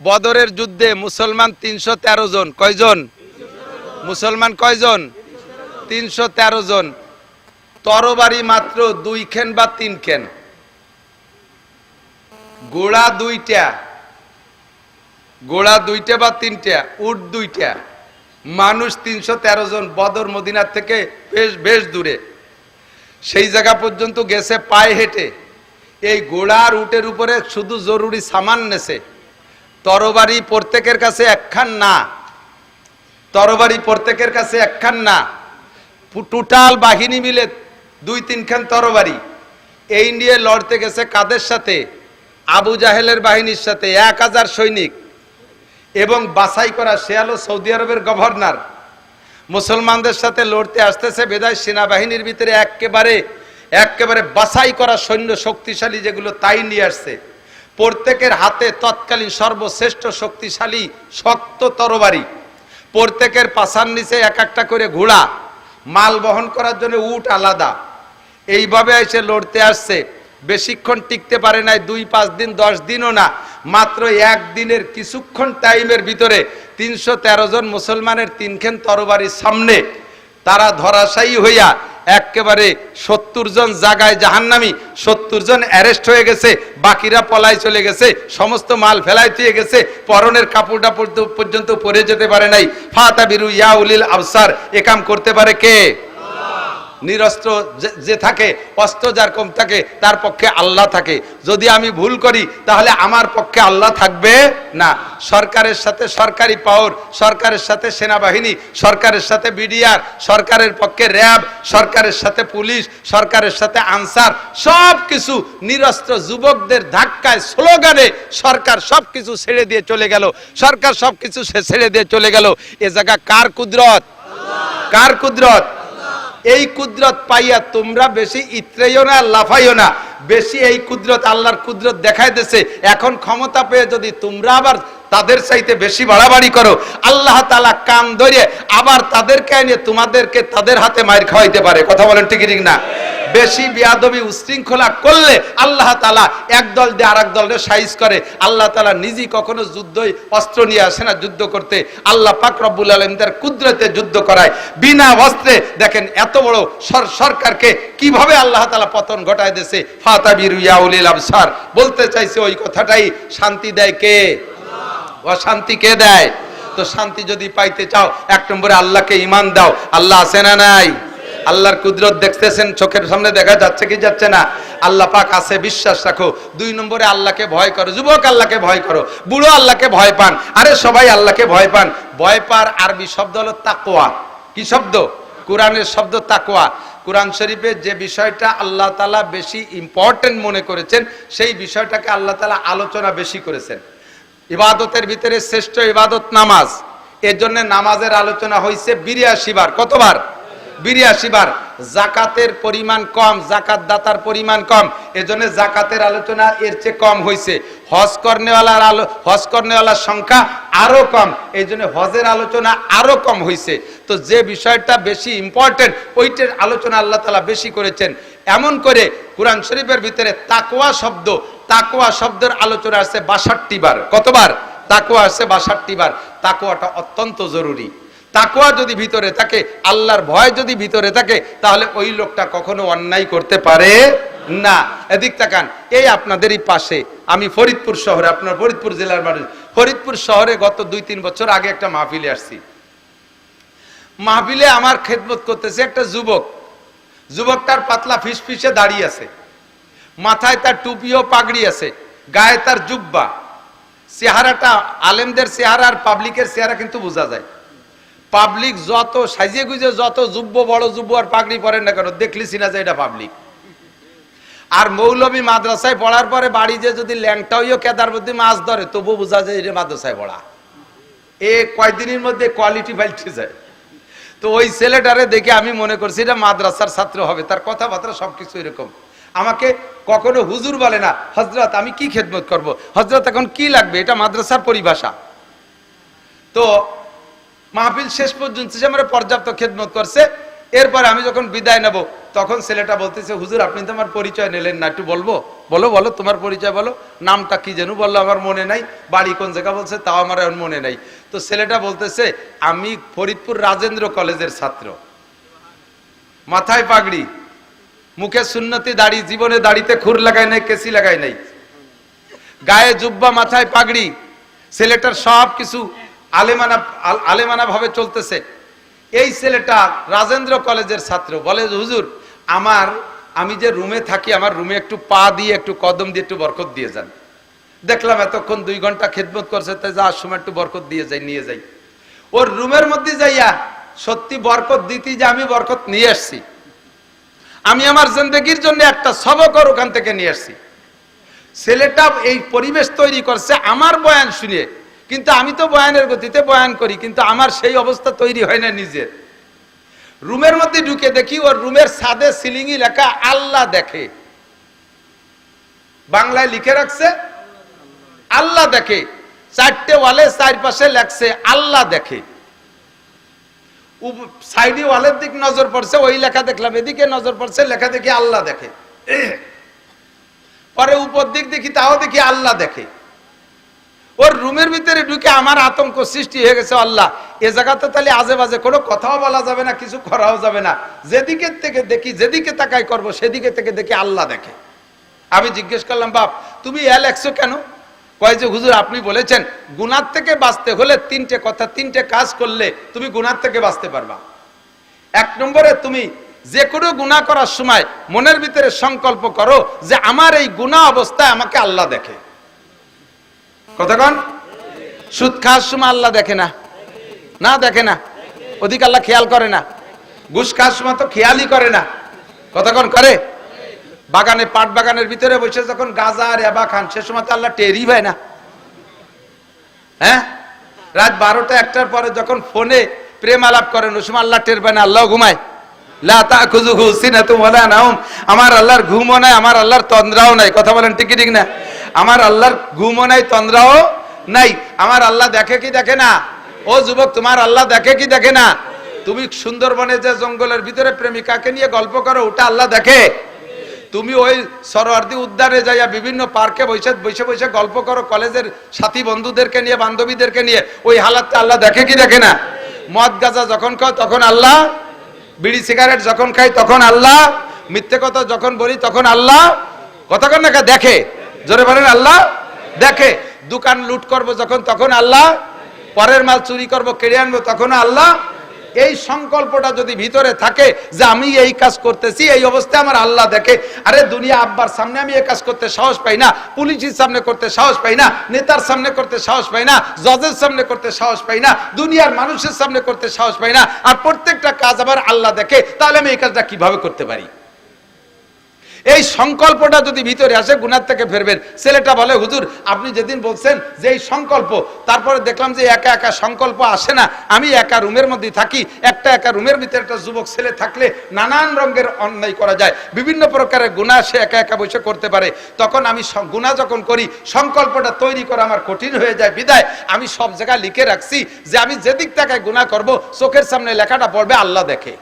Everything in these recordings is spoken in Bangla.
বদরের যুদ্ধে মুসলমান 313 জন। কয়জন মুসলমান? কয়জন? 313 জন। তরবারি মাত্র 2 খেন বা 3 খেন, ঘোড়া 2টা, ঘোড়া 2টা বা 3টা, উট 2টা, মানুষ 313 জন। বদর মদিনার থেকে বেশ দূরে, সেই জায়গা পর্যন্ত গেছে পায়ে হেঁটে। এই ঘোড়া আর উটের উপরে শুধু জরুরি সামান নেছে। তরবারি প্রত্যেকের কাছে একখান না, তরবারি প্রত্যেকের কাছে একখান না, টোটাল বাহিনী মিলে 2-3 খান তরবারি। এই নিয়ে লড়তে গেছে কাদের সাথে? আবু জাহেলের বাহিনীর সাথে। 1000 সৈনিক এবং বাছাই করা, সে হলো সৌদি আরবের গভর্নর। মুসলমানদের সাথে লড়তে আসতেছে, বেদায় সেনাবাহিনীর ভিতরে একেবারে বাছাই করা সৈন্য শক্তিশালী যেগুলো, তাই নিয়ে আসছে। প্রত্যেকের হাতে তৎকালীন সর্বশ্রেষ্ঠ শক্তিশালী শক্ত তরবারি, প্রত্যেকের পাছার নিচে এক একটা করে ঘোড়া, মাল বহন করার জন্য উট আলাদা। এইভাবে এসে লড়তে আসছে। বেশিক্ষণ টিকতে পারে নাই, 2-5 দিন, 10 দিনও না, মাত্র 1 দিনের কিছুক্ষণ টাইমের ভিতরে 313 জন মুসলমানের 3 খান তরবারির সামনে তারা ধরাশায়ী হইয়া একেবারে 70 জন জায়গায় জাহান্নামী, 70 জন অ্যারেস্ট হয়ে গেছে, বাকিরা পলায় চলে গেছে, সমস্ত মাল ফেলায় দিয়ে গেছে, পরনের কাপড়টা পর্যন্ত পরে যেতে পারে নাই। ফাতাবিরু ইয়া উলিল আবসার, এ কাম করতে পারে কে? নিরস্ত্র যে থাকে, অস্ত্র যার কম থাকে, তার পক্ষে আল্লাহ থাকে। যদি আমি ভুল করি তাহলে আমার পক্ষে আল্লাহ থাকবে না। সরকারের সাথে সরকারি পাওয়ার, সরকারের সাথে সেনাবাহিনী, সরকারের সাথে বিডিআর, সরকারের পক্ষে র্যাব, সরকারের সাথে পুলিশ, সরকারের সাথে আনসার, সব কিছু নিরস্ত্র যুবকদের ধাক্কায়, স্লোগানে সরকার সবকিছু ছেড়ে দিয়ে চলে গেল। সরকার সবকিছু ছেড়ে দিয়ে চলে গেল। এ জায়গা কার কুদরত? কার কুদরত? এই কুদরত পাইয়া তোমরা বেশি ইত্রেইও না, লাফাইও না। বেশি এই কুদরত, আল্লাহর কুদরত দেখাই দিয়েছে। এখন ক্ষমতা পেয়ে যদি তোমরা আবার তাদের চাইতে বেশি বাড়াবাড়ি করো, আল্লাহ তাআলা কান ধরে আবার তাদেরকে এনে তোমাদেরকে তাদের হাতে মার খাওয়াইতে পারে। কথা বলেন ঠিক না? বেশি বিয়াদবি উশৃঙ্খলা করলে আল্লাহ তাআলা একদল দিয়ে আরেক দলকে সাইজ করে। আল্লাহ তাআলা নিজেই কখনো যুদ্ধই অস্ত্র নিয়ে আসে না যুদ্ধ করতে। আল্লাহ পাক রব্বুল আলামিন তার কুদরতে যুদ্ধ করায় বিনা অস্ত্রে। দেখেন এত বড় সরকারকে কিভাবে আল্লাহ তাআলা পতন ঘটায় দিয়েছে। ফাতাবিরু ইয়া উলিল আবসার, বলতে চাইছে ওই কথাটাই। শান্তি দেয় কে? অশান্তি কে দেয়? তো শান্তি যদি পাইতে চাও, 1 নম্বরে আল্লাহকে ঈমান দাও। আল্লাহ আছে না নাই? আল্লাহর কুদরত দেখতেছেন, চোখের সামনে দেখা যাচ্ছে কি যাচ্ছে না? আল্লাহ পাক আছে, বিশ্বাস রাখো। 2 নম্বরে আল্লাহকে ভয় করো। যুবক আল্লাহকে ভয় করো, বুড়ো আল্লাহকে ভয় পান, আরে সবাই আল্লাহকে ভয় পান। ভয় পার আরবি শব্দ হলো তাকওয়া। কি শব্দ? কোরআনের শব্দ তাকওয়া। কোরআন শরীফে যে বিষয়টা আল্লাহ তাআলা বেশি ইম্পর্টেন্ট মনে করেছেন, সেই বিষয়টাকে আল্লাহ তাআলা আলোচনা বেশি করেছেন। ইবাদতের ভিতরে শ্রেষ্ঠ ইবাদত নামাজ। এর জন্য নামাজের আলোচনা হয়েছে 82 বার। কতবার? 82 বার। জাকাতের পরিমাণ কম, জাকাত দাতার পরিমাণ কম, এজন্য জাকাতের আলোচনা এর চেয়ে কম হয়েছে। হজ কর্নেওয়ালার সংখ্যা আরো কম, এই জন্য হজের আলোচনা আরো কম হয়েছে। তো যে বিষয়টা বেশি ইম্পর্টেন্ট, ওইটার আলোচনা আল্লাহ তাআলা বেশি করেছেন। এমন করে কোরআন শরীফের ভিতরে তাকওয়া শব্দের আলোচনা আছে 62 বার। কতবার? তাকওয়া আছে 62 বার। তাকওয়াটা অত্যন্ত জরুরি। তাকওয়া যদি ভিতরে থাকে, আল্লাহর ভয় যদি ভিতরে থাকে, তাহলে ওই লোকটা কখনো অন্যায় করতে পারে না। এদিক তাকান, এই আপনাদেরই পাশে, আমি ফরিদপুর শহরে, আপনার ফরিদপুর জেলার মানুষ, ফরিদপুর শহরে গত 2-3 বছর আগে একটা মাহফিলে আসছি। মাহফিলে আমার খেদমত করতেছে একটা যুবকটার পাতলা ফিসফিসে দাঁড়িয়ে আছে, মাথায় তার টুপি ও পাগড়ি আছে, গায়ে তার জুব্বা। চেহারাটা আলেমদের চেহারা আর পাবলিকের চেহারা কিন্তু বোঝা যায়। পাবলিক যত সাজিয়ে গুজে, যত যুব্ব, বড় যুব্ব আর পাগড়ি পরেন না কেন, দেখলে চিনা যায় এটা পাবলিক। আর মৌলবী মাদ্রাসায় পড়ার পরে বাড়ি যে যদি ল্যাংটা হইও কেদার মধ্যে মাছ ধরে, তবু বোঝা যায় এটা মাদ্রাসায় পড়া। এ কয়েকদিনের মধ্যে কোয়ালিটি পাল্টে যায়। তো ওই ছেলেটারে দেখে আমি মনে করছি এটা মাদ্রাসার ছাত্র হবে, তার কথাবার্তা সবকিছু এরকম। আমাকে কখনো হুজুর বলে না, হযরত আমি কি খেদমত করব, হযরত এখন কি লাগবে, এটা মাদ্রাসার পরিভাষা। তো মাহফিল শেষ পর্যন্ত সে আমার পর্যাপ্ত খেদমত করছে। এরপরে আমি যখন বিদায় নেব, তখন ছেলেটা বলতেছে, হুজুর আপনি তো আমার পরিচয় নিলেন না, একটু বলবো? বলো বলো তোমার পরিচয় বলো, নামটা কি যেন বললো, আমার মনে নাই, বাড়ি কোন জায়গা বলছে তাও আমার এখন মনে নাই। তো ছেলেটা বলতেছে, আমি ফরিদপুর রাজেন্দ্র কলেজের ছাত্র, মাথায় পাগড়ি, মুখে সুন্নতি দাড়ি, জীবনে দাড়িতে খুর লাগাই নাই, কেসি লাগাই নাই, গায়ে জুব্বা, মাথায় পাগড়ি, ছেলেটার সব কিছু আলেমানা ভাবে চলতেছে। এই ছেলেটা রাজেন্দ্র কলেজের ছাত্র, বলে হুজুর আমি যে রুমে থাকি, আমার রুমে একটু পা দিয়ে একটু কদম দিয়ে একটু বরকত দিয়ে যান। দেখলাম এতক্ষণ 2 ঘন্টা খেদমত করছে, তাই যাওয়ার সময় একটু বরকত দিয়ে যাই, নিয়ে যাই। ওর রুমের মধ্যে যাইয়া সত্যি বরকত দিতে, যে আমি বরকত নিয়ে আসছি, আমি আমার জিন্দেগির জন্য একটা সবক ওখান থেকে নিয়ে আসছি। ছেলেটা এই পরিবেশ তৈরি করছে আমার বয়ান শুনে, কিন্তু আমি তো বয়ানের গতিতে বয়ান করি, কিন্তু আমার সেই অবস্থা তৈরি হয় না নিজের। রুমের মধ্যে ঢুকে দেখি ওর রুমের ছাদে সিলিংই লেখা আল্লাহ দেখে, বাংলায় লিখে রাখছে আল্লাহ দেখে, 4টে ওয়ালে 4 পাশে লেখছে আল্লাহ দেখে। সাইডে ওয়ালের দিক নজর পড়ছে, ওই লেখা দেখলাম, এদিকে নজর পড়ছে, লেখা দেখি আল্লাহ দেখে। পরে উপর দিক দেখি, তাও দেখি আল্লাহ দেখে। ওর রুমের ভিতরে ঢুকে আমার আতঙ্ক সৃষ্টি হয়ে গেছে, আল্লাহ এ জায়গাতে তাহলে আজে বাজে কোনো কথাও বলা যাবে না, কিছু করাও যাবে না, যেদিকে থেকে দেখি, যেদিকে তাকাই করবো সেদিকে থেকে দেখি আল্লাহ দেখে। আমি জিজ্ঞেস করলাম, বাপ তুমি লেখছো কেন? কয় যে হুজুর আপনি বলেছেন গুনার থেকে বাঁচতে হলে 3টে কথা, 3টে কাজ করলে তুমি গুনার থেকে বাঁচতে পারবা। 1 নম্বরে তুমি যে কোনো গুনাহ করার সময় মনের ভিতরে সংকল্প করো যে আমার এই গুনাহ অবস্থায় আমাকে আল্লাহ দেখে। কতক্ষণ? সুদ খাওয়ার সময় আল্লাহ দেখে না? না দেখে না, ওদিকে আল্লাহ খেয়াল করে না। ঘুষ খাওয়ার সময় তো খেয়ালই করে না, কতক্ষণ করে? বাগানে, পাট বাগানের ভিতরে বসে যখন গাঁজা আর ইয়াবা খান, সে সময় তো আল্লাহ টেরই পায় না। হ্যাঁ, রাত 12টা 1টার পরে যখন ফোনে প্রেম আলাপ করেন, ওই সময় আল্লাহ টের পায় না, আল্লাহ ঘুমায়। লা তাখুযুহু সিনাতুন ওয়ালা নাওম, আমার আল্লাহর ঘুমও নাই, আমার আল্লাহর তন্দ্রাও নাই। কথা বলেন ঠিক কি ঠিক না? আমার আল্লাহর ঘুমও নাই, তন্দ্রাও নাই। আমার আল্লাহ দেখে কি দেখে না? ও যুবক, তোমার আল্লাহ দেখে কি দেখে না? তুমি সুন্দরবনে যে জঙ্গলের ভিতরে প্রেমিকাকে নিয়ে গল্প করো, ওটা আল্লাহ দেখে? তুমি ওই সরোয়ার্দী উদ্যানে যাইয়া বিভিন্ন পার্কে বসে বসে বসে গল্প করো কলেজের সাথী বন্ধুদেরকে নিয়ে, বান্ধবীদেরকে নিয়ে, ওই হালাতটা আল্লাহ দেখে কি দেখে না? মদ গাঁজা যখন খাও তখন আল্লাহ, বিড়ি সিগারেট যখন খাই তখন আল্লাহ, মিথ্যে কথা যখন বলি তখন আল্লাহ, কতক্ষণ না দেখে? জোরে বলেন আল্লাহ দেখে। দোকান লুট করবো যখন তখন আল্লাহ, পরের মাল চুরি করবো, কেড়ে আনবো তখন আল্লাহ। এই সংকল্পটা যদি ভিতরে থাকে যে আমি এই কাজ করতেছি, এই অবস্থায় আমার আল্লাহ দেখে। আরে দুনিয়া আব্বার সামনে আমি এই কাজ করতে সাহস পাই না, পুলিশের সামনে করতে সাহস পাই না, নেতার সামনে করতে সাহস পাই না, জজের সামনে করতে সাহস পাই না, দুনিয়ার মানুষের সামনে করতে সাহস পাই না, আর প্রত্যেকটা কাজ আবার আল্লাহ দেখে, তাহলে আমি এই কাজটা কিভাবে করতে পারি? এই সংকল্পটা যদি ভিতরে আসে, গুনাহ থেকে ফিরবেন। ছেলেটা বলে, হুজুর আপনি যেদিন বলছেন যে এই সংকল্প, তারপরে দেখলাম যে একা একা সংকল্প আসে না, আমি একা রুমের মধ্যে থাকি, একা রুমের ভিতরে একটা যুবক ছেলে থাকলে নানান রঙের অন্যায় করা যায়, বিভিন্ন প্রকারের গুনাহ সে একা একা বসে করতে পারে। তখন আমি গুনাহ যখন করি, সংকল্পটা তৈরি করা আমার কঠিন হয়ে যায়, বিদায় আমি সব জায়গায় লিখে রাখছি যে আমি যেদিক থেকে গুনাহ করব, চোখের সামনে লেখাটা পড়বে আল্লাহ দেখে।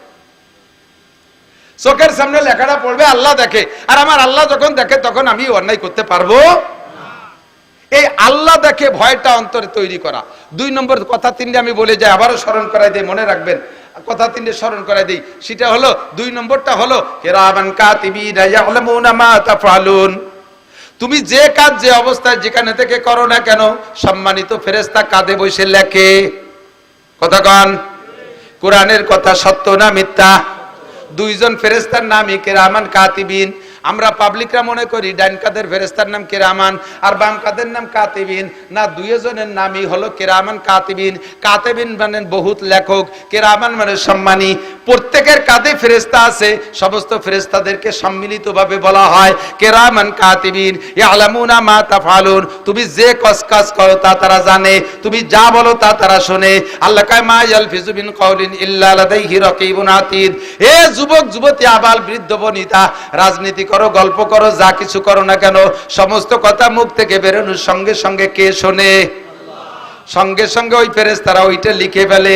চোখের সামনে লেখাটা পড়বে আল্লাহ দেখে, আর আমার আল্লাহ যখন দেখে তখন আমি অন্যায় করতে পারবো। এই আল্লাহ দেখে ভয়টা অন্তরে তৈরি করা। 2 নম্বর কথা 3টে আমি বলে যাই, আবারও স্মরণ করাই দিই, মনে রাখবেন কথা 3টে স্মরণ করাই দিই। সেটা হলো, 2 নম্বরটা হলো কিরামান কাতিবিনা ইয়ালামুনা মা তাফআলুন। তুমি যে কাজ যে অবস্থায় যেখানে থেকে করো না কেন, সম্মানিত ফেরেশতা কাঁধে বসে লেখে। কথা কন, কোরআনের কথা সত্য না মিথ্যা? 2 জন ফেরেশতার নামই কিরামান কাতিবিন। আমরা পাবলিকরা মনে করি ডান কাদের ফেরেশতার নাম কিরামান আর বাম কাদের নাম কাতিবিন, না, 2 জনের নামই হলো কিরামান কাতিবিন। কাতিবিন মানে বহুত লেখক, কিরামান মানে সম্মানী। প্রত্যেকের কাঁধে ফেরেশতা আছে, সমস্ত ফেরেশতাদেরকে সম্মিলিতভাবে বলা হয় কিরামান কাতিবিন ইয়ালামুনা মা তাফআলুন। তুমি যে কাজ করো তা তারা জানে, তুমি যা বলো তা তারা শুনে। আল্লাহ কয় মা ইয়ালফিজু মিন কাউলিন ইল্লা লাদাইহি রাকিবুন আতীদ। হে যুবক যুবতী, আবাল বৃদ্ধ বনিতা, রাজনীতি করো, গল্প করো, যা কিছু করো না কেন, সমস্ত কথা মুখ থেকে বেরোনোর সঙ্গে সঙ্গে কে শোনে? সঙ্গে সঙ্গে ওই ফেরেশতারা ওইটা লিখে ফেলে।